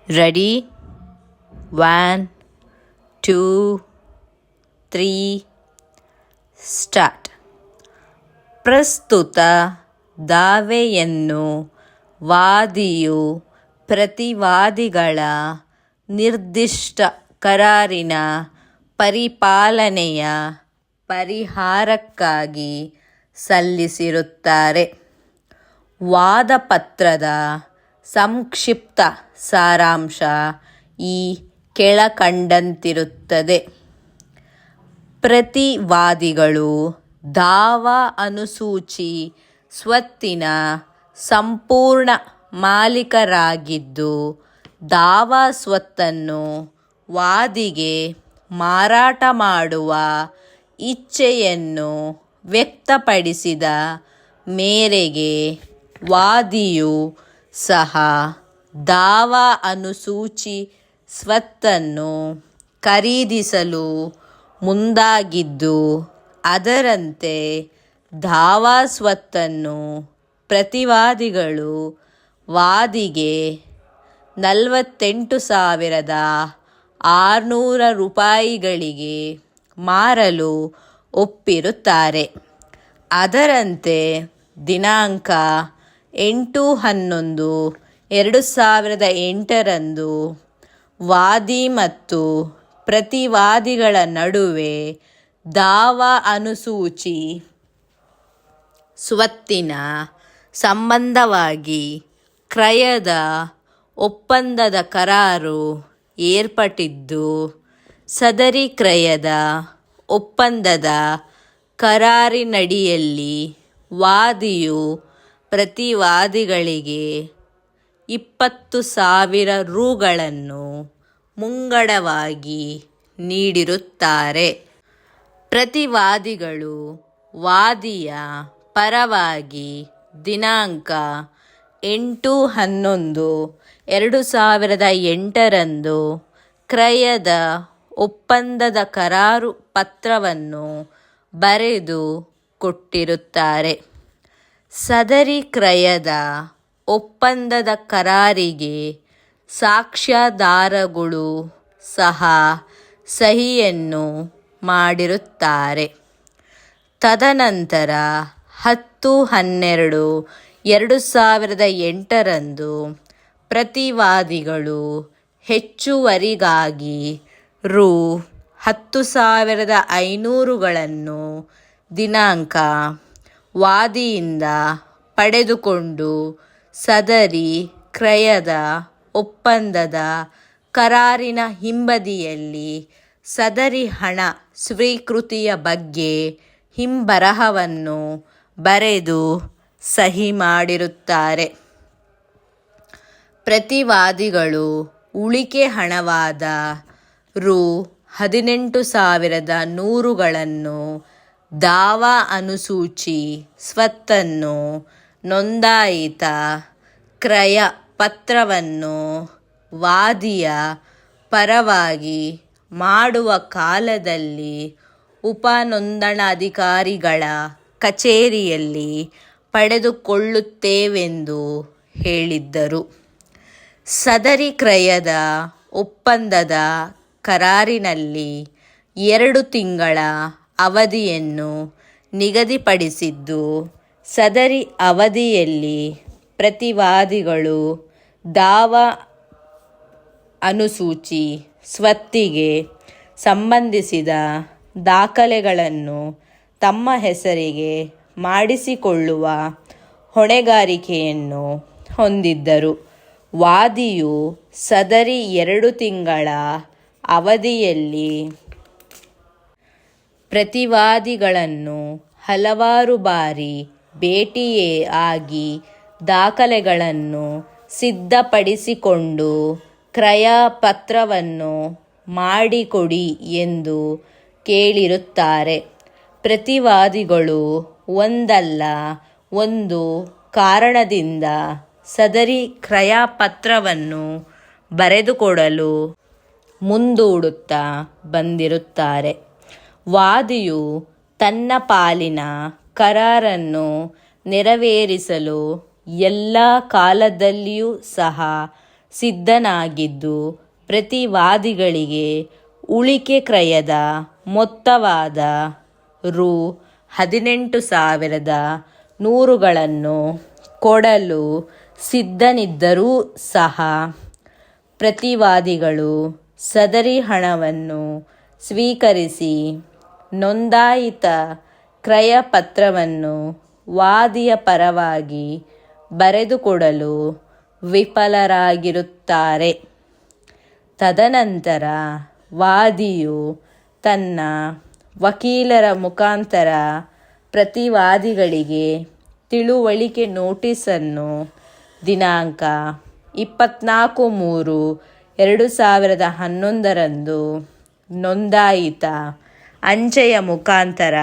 Ready? 1, 2, 3 start. ಪ್ರಸ್ತುತ ದಾವೆಯನ್ನು ವಾದಿಯು ಪ್ರತಿವಾದಿಗಳ ನಿರ್ದಿಷ್ಟ ಕರಾರಿನ ಪರಿಪಾಲನೆಯ ಪರಿಹಾರಕ್ಕಾಗಿ ಸಲ್ಲಿಸಿರುತ್ತಾರೆ. ವಾದಪತ್ರದ ಸಂಕ್ಷಿಪ್ತ ಸಾರಾಂಶ ಈ ಕೆಳಕಂಡಂತಿರುತ್ತದೆ. ಪ್ರತಿವಾದಿಗಳು ದಾವಾ ಅನುಸೂಚಿ ಸ್ವತ್ತಿನ ಸಂಪೂರ್ಣ ಮಾಲೀಕರಾಗಿದ್ದು, ದಾವಾ ಸ್ವತ್ತನ್ನು ವಾದಿಗೆ ಮಾರಾಟ ಮಾಡುವ ಇಚ್ಛೆಯನ್ನು ವ್ಯಕ್ತಪಡಿಸಿದ ಮೇರೆಗೆ ವಾದಿಯು ಸಹ ದಾವಾ ಅನುಸೂಚಿ ಸ್ವತ್ತನ್ನು ಖರೀದಿಸಲು ಮುಂದಾಗಿದ್ದು, ಅದರಂತೆ ದಾವಾ ಸ್ವತ್ತನ್ನು ಪ್ರತಿವಾದಿಗಳು ವಾದಿಗೆ 48,600 ರೂಪಾಯಿಗಳಿಗೆ ಮಾರಲು ಒಪ್ಪಿರುತ್ತಾರೆ. ಅದರಂತೆ ದಿನಾಂಕ 8/11/2008 ವಾದಿ ಮತ್ತು ಪ್ರತಿವಾದಿಗಳ ನಡುವೆ ದಾವಾ ಅನುಸೂಚಿ ಸ್ವತ್ತಿನ ಸಂಬಂಧವಾಗಿ ಕ್ರಯದ ಒಪ್ಪಂದದ ಕರಾರು ಏರ್ಪಟ್ಟಿದ್ದು, ಸದರಿ ಕ್ರಯದ ಒಪ್ಪಂದದ ಕರಾರಿನಡಿಯಲ್ಲಿ ವಾದಿಯು ಪ್ರತಿವಾದಿಗಳಿಗೆ 20,000 ರೂಗಳನ್ನು ಮುಂಗಡವಾಗಿ ನೀಡಿರುತ್ತಾರೆ. ಪ್ರತಿವಾದಿಗಳು ವಾದಿಯ ಪರವಾಗಿ ದಿನಾಂಕ 8/11/2008 ಕ್ರಯದ ಒಪ್ಪಂದದ ಕರಾರು ಪತ್ರವನ್ನು ಬರೆದು ಕೊಟ್ಟಿರುತ್ತಾರೆ. ಸದರಿ ಕ್ರಯದ ಒಪ್ಪಂದದ ಕರಾರಿಗೆ ಸಾಕ್ಷ್ಯಾಧಾರಗಳು ಸಹ ಸಹಿಯನ್ನು ಮಾಡಿರುತ್ತಾರೆ. ತದನಂತರ 10/12/2008 ಪ್ರತಿವಾದಿಗಳು ಹೆಚ್ಚುವರಿಗಾಗಿ ರೂ. 10,500ಗಳನ್ನು ದಿನಾಂಕ ವಾದಿಯಿಂದ ಪಡೆದುಕೊಂಡು ಸದರಿ ಕ್ರಯದ ಒಪ್ಪಂದದ ಕರಾರಿನ ಹಿಂಬದಿಯಲ್ಲಿ ಸದರಿ ಹಣ ಸ್ವೀಕೃತಿಯ ಬಗ್ಗೆ ಹಿಂಬರಹವನ್ನು ಬರೆದು ಸಹಿ ಮಾಡಿರುತ್ತಾರೆ. ಪ್ರತಿವಾದಿಗಳು ಉಳಿಕೆ ಹಣವಾದ ರೂ. 18,100ಗಳನ್ನು ದಾವಾ ಅನುಸೂಚಿ ಸ್ವತ್ತನ್ನು ನೋಂದಾಯಿತ ಕ್ರಯ ಪತ್ರವನ್ನು ವಾದಿಯ ಪರವಾಗಿ ಮಾಡುವ ಕಾಲದಲ್ಲಿ ಉಪನೋಂದಣಾಧಿಕಾರಿಗಳ ಕಚೇರಿಯಲ್ಲಿ ಪಡೆದುಕೊಳ್ಳುತ್ತೇವೆಂದು ಹೇಳಿದ್ದರು. ಸದರಿ ಕ್ರಯದ ಒಪ್ಪಂದದ ಕರಾರಿನಲ್ಲಿ 2 ತಿಂಗಳ ಅವಧಿಯನ್ನು ನಿಗದಿಪಡಿಸಿದ್ದು, ಸದರಿ ಅವಧಿಯಲ್ಲಿ ಪ್ರತಿವಾದಿಗಳು ದಾವಾ ಅನುಸೂಚಿ ಸ್ವತ್ತಿಗೆ ಸಂಬಂಧಿಸಿದ ದಾಖಲೆಗಳನ್ನು ತಮ್ಮ ಹೆಸರಿಗೆ ಮಾಡಿಸಿಕೊಳ್ಳುವ ಹೊಣೆಗಾರಿಕೆಯನ್ನು ಹೊಂದಿದ್ದರು. ವಾದಿಯು ಸದರಿ 2 ತಿಂಗಳ ಅವಧಿಯಲ್ಲಿ ಪ್ರತಿವಾದಿಗಳನ್ನು ಹಲವಾರು ಬಾರಿ ಭೇಟಿಯೇ ಆಗಿ ದಾಖಲೆಗಳನ್ನು ಸಿದ್ಧಪಡಿಸಿಕೊಂಡು ಕ್ರಯ ಪತ್ರವನ್ನು ಮಾಡಿಕೊಡಿ ಎಂದು ಕೇಳಿರುತ್ತಾರೆ. ಪ್ರತಿವಾದಿಗಳು ಒಂದಲ್ಲ ಒಂದು ಕಾರಣದಿಂದ ಸದರಿ ಕ್ರಯ ಪತ್ರವನ್ನು ಬರೆದುಕೊಡಲು ಮುಂದೂಡುತ್ತಾ ಬಂದಿರುತ್ತಾರೆ. ವಾದಿಯು ತನ್ನ ಪಾಲಿನ ಕರಾರನ್ನು ನೆರವೇರಿಸಲು ಎಲ್ಲ ಕಾಲದಲ್ಲಿಯೂ ಸಹ ಸಿದ್ಧನಾಗಿದ್ದು ಪ್ರತಿವಾದಿಗಳಿಗೆ ಉಳಿಕೆ ಕ್ರಯದ ಮೊತ್ತವಾದ ರೂ. 18,100ಗಳನ್ನು ಕೊಡಲು ಸಿದ್ಧನಿದ್ದರೂ ಸಹ ಪ್ರತಿವಾದಿಗಳು ಸದರಿ ಹಣವನ್ನು ಸ್ವೀಕರಿಸಿ ನೋಂದಾಯಿತ ಕ್ರಯಪತ್ರವನ್ನು ವಾದಿಯ ಪರವಾಗಿ ಬರೆದುಕೊಡಲು ವಿಫಲರಾಗಿರುತ್ತಾರೆ. ತದನಂತರ ವಾದಿಯು ತನ್ನ ವಕೀಲರ ಮುಖಾಂತರ ಪ್ರತಿವಾದಿಗಳಿಗೆ ತಿಳುವಳಿಕೆ ನೋಟಿಸನ್ನು ದಿನಾಂಕ 24/3/2011 ನೋಂದಾಯಿತ ಅಂಚೆಯ ಮುಖಾಂತರ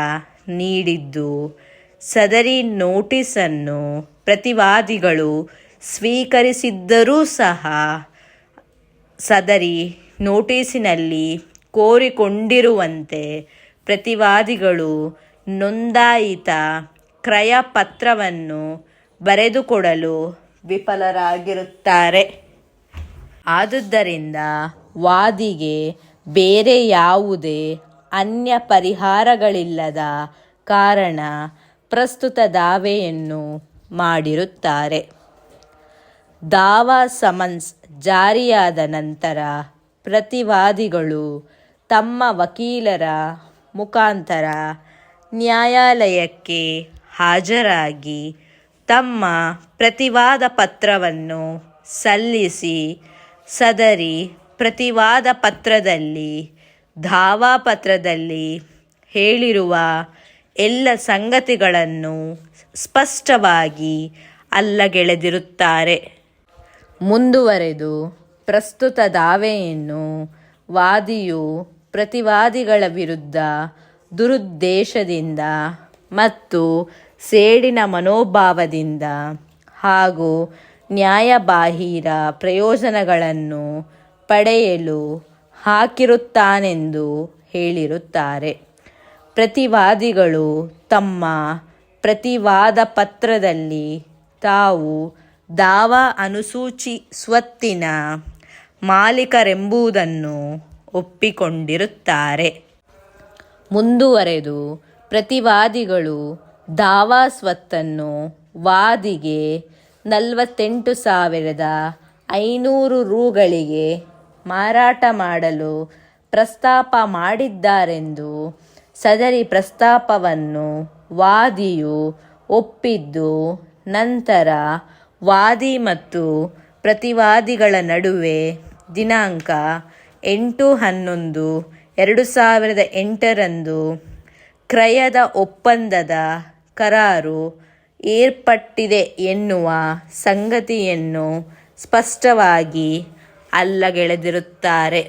ನೀಡಿದ್ದು, ಸದರಿ ನೋಟಿಸನ್ನು ಪ್ರತಿವಾದಿಗಳು ಸ್ವೀಕರಿಸಿದ್ದರೂ ಸಹ ಸದರಿ ನೋಟಿಸಿನಲ್ಲಿ ಕೋರಿಕೊಂಡಿರುವಂತೆ ಪ್ರತಿವಾದಿಗಳು ನೋಂದಾಯಿತ ಕ್ರಯಪತ್ರವನ್ನು ಬರೆದುಕೊಡಲು ವಿಫಲರಾಗಿರುತ್ತಾರೆ. ಆದುದರಿಂದ ವಾದಿಗೆ ಬೇರೆ ಯಾವುದೇ ಅನ್ಯ ಪರಿಹಾರಗಳಿಲ್ಲದ ಕಾರಣ ಪ್ರಸ್ತುತ ದಾವೆಯನ್ನು ಮಾಡಿರುತ್ತಾರೆ. ದಾವಾ ಸಮನ್ಸ್ ಜಾರಿಯಾದ ನಂತರ ಪ್ರತಿವಾದಿಗಳು ತಮ್ಮ ವಕೀಲರ ಮುಖಾಂತರ ನ್ಯಾಯಾಲಯಕ್ಕೆ ಹಾಜರಾಗಿ ತಮ್ಮ ಪ್ರತಿವಾದ ಪತ್ರವನ್ನು ಸಲ್ಲಿಸಿ ಸದರಿ ಪ್ರತಿವಾದ ಪತ್ರದಲ್ಲಿ ದಾವಾ ಪತ್ರದಲ್ಲಿ ಹೇಳಿರುವ ಎಲ್ಲ ಸಂಗತಿಗಳನ್ನು ಸ್ಪಷ್ಟವಾಗಿ ಅಲ್ಲಗೆಳೆದಿರುತ್ತಾರೆ. ಮುಂದುವರೆದು ಪ್ರಸ್ತುತ ದಾವೆಯನ್ನು ವಾದಿಯು ಪ್ರತಿವಾದಿಗಳ ವಿರುದ್ಧ ದುರುದ್ದೇಶದಿಂದ ಮತ್ತು ಸೇಡಿನ ಮನೋಭಾವದಿಂದ ಹಾಗೂ ನ್ಯಾಯಬಾಹಿರ ಪ್ರಯೋಜನಗಳನ್ನು ಪಡೆಯಲು ಹಾಕಿರುತ್ತಾನೆಂದು ಹೇಳಿರುತ್ತಾರೆ. ಪ್ರತಿವಾದಿಗಳು ತಮ್ಮ ಪ್ರತಿವಾದ ಪತ್ರದಲ್ಲಿ ತಾವು ದಾವಾ ಅನುಸೂಚಿ ಸ್ವತ್ತಿನ ಮಾಲೀಕರೆಂಬುದನ್ನು ಒಪ್ಪಿಕೊಂಡಿರುತ್ತಾರೆ. ಮುಂದುವರೆದು ಪ್ರತಿವಾದಿಗಳು ದಾವಾ ಸ್ವತ್ತನ್ನು ವಾದಿಗೆ 48,500 ರೂಗಳಿಗೆ ಮಾರಾಟ ಮಾಡಲು ಪ್ರಸ್ತಾಪ ಮಾಡಿದ್ದಾರೆಂದು ಸದರಿ ಪ್ರಸ್ತಾಪವನ್ನು ವಾದಿಯು ಒಪ್ಪಿದ್ದು, ನಂತರ ವಾದಿ ಮತ್ತು ಪ್ರತಿವಾದಿಗಳ ನಡುವೆ ದಿನಾಂಕ 8/11/2008 ಕ್ರಯದ ಒಪ್ಪಂದದ ಕರಾರು ಏರ್ಪಟ್ಟಿದೆ ಎನ್ನುವ ಸಂಗತಿಯನ್ನು ಸ್ಪಷ್ಟವಾಗಿ ಅಲ್ಲಗೆಳೆದಿರುತ್ತಾರೆ.